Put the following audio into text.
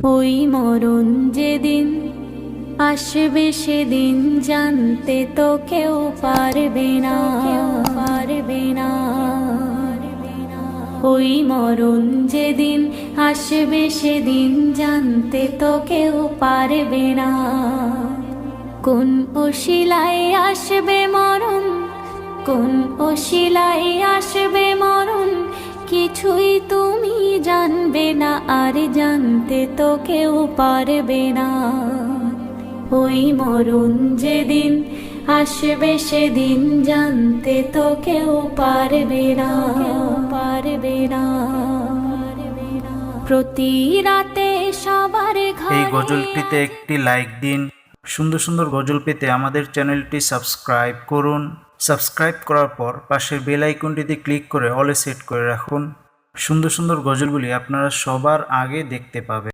ওই মরণ যেদিন আসবে সেদিন জানতে তো কেউ পারবে না, পারবে না। ওই মরণ যেদিন আসবে সেদিন জানতে তো কেউ পারবে না। কোন অশিলায় আসবে মরণ, কোন অশিলায় আসবে মরণ, কিছুই তুমি জানবে না, আর জানতে তো কেউ পারবে না। ওই মরণ যেদিন আসবে সেদিন জানতে তো কেউ পারবে না, পারবে না। প্রতি রাতে সবার এই ঘরে গজলটিতে একটি লাইক দিন। সুন্দর সুন্দর গজল পেতে আমাদের চ্যানেলটি সাবস্ক্রাইব করুন। সাবস্ক্রাইব করার পর পাশের বেল আইকনটিতে ক্লিক করে অলে সেট করে রাখুন। সুন্দর সুন্দর গজলগুলি আপনারা সবার আগে দেখতে পাবেন।